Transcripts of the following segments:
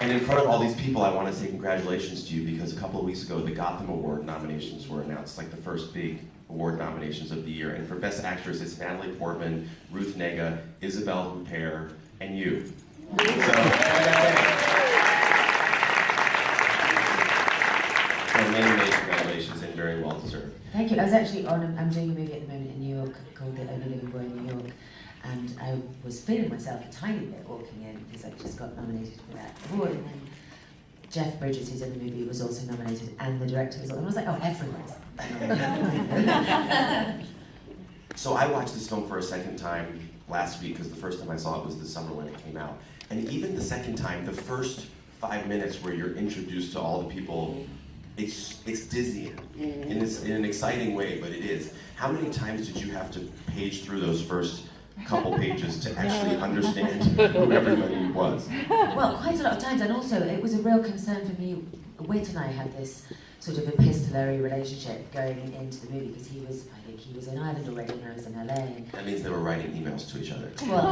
And in front of all these people, I want to say congratulations to you because a couple of weeks ago, the Gotham Award nominations were announced, like the first big award nominations of the year. And for Best Actress, it's Natalie Portman, Ruth Negga, Isabelle Huppert, and you. So many congratulations and very well deserved. Thank you. I was actually I'm doing a movie at the moment in New York called The Only Living Boy in New York, and I was feeling myself a tiny bit walking in because I just got nominated for that award, and then Jeff Bridges, who's in the movie, was also nominated, and the director was, and I was like, oh, everyone's nominated. So I watched this film for a second time last week because the first time I saw it was this summer when it came out. And even the second time, the first 5 minutes where you're introduced to all the people, it's dizzying in an exciting way, but it is. How many times did you have to page through those first couple pages to actually understand who everybody was? Well, quite a lot of times, and also it was a real concern for me. Whit and I had this sort of epistolary relationship going into the movie because I think he was in Ireland already and I was in LA. And That means they were writing emails to each other. well,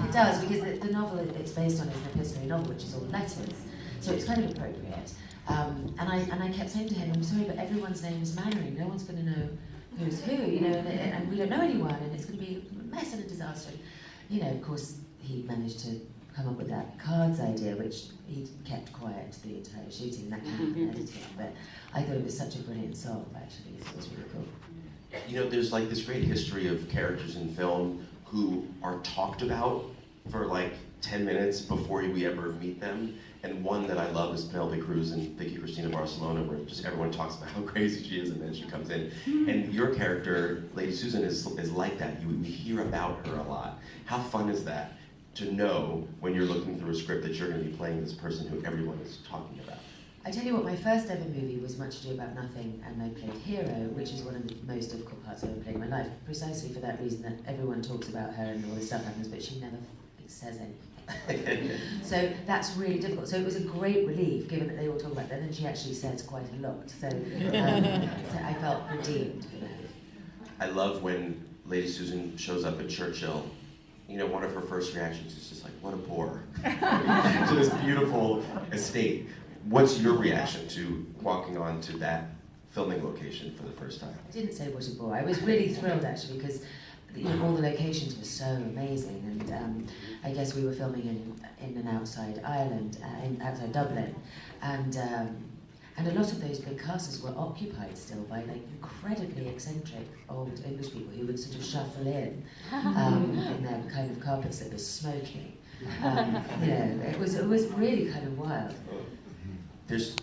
it does, because the novel it's based on is an epistolary novel, which is all letters, so it's kind of appropriate. And I kept saying to him, I'm sorry, but everyone's name is Mainwaring. No one's going to know who's who, you know, and we don't know anyone, and it's going to be a mess and a disaster. You know, of course, he managed to come up with that cards idea, which he kept quiet the entire shooting, and that came up in editing. But I thought it was such a brilliant solve, actually. It was really cool. You know, there's like this great history of characters in film who are talked about for like 10 minutes before we ever meet them. And one that I love is Penelope Cruz and Vicky Cristina Barcelona, where just everyone talks about how crazy she is, and then she comes in. And your character, Lady Susan, is like that. We hear about her a lot. How fun is that to know when you're looking through a script that you're going to be playing this person who everyone is talking about? I tell you what, my first ever movie was Much Ado About Nothing, and I played Hero, which is one of the most difficult parts I've ever played in my life, precisely for that reason that everyone talks about her and all this stuff happens, but she never says anything. So that's really difficult. So it was a great relief, given that they all talk about that, and she actually says quite a lot. So, so I felt redeemed for that. I love when Lady Susan shows up at Churchill. You know, one of her first reactions is just like, what a bore. To this beautiful estate. What's your reaction to walking on to that filming location for the first time? I didn't say what a bore. I was really thrilled, actually, because all the locations were so amazing, and I guess we were filming in and outside Ireland, outside Dublin, and a lot of those big castles were occupied still by like incredibly eccentric old English people who would sort of shuffle in their kind of carpets that were smoking. You know, it was really kind of wild. There's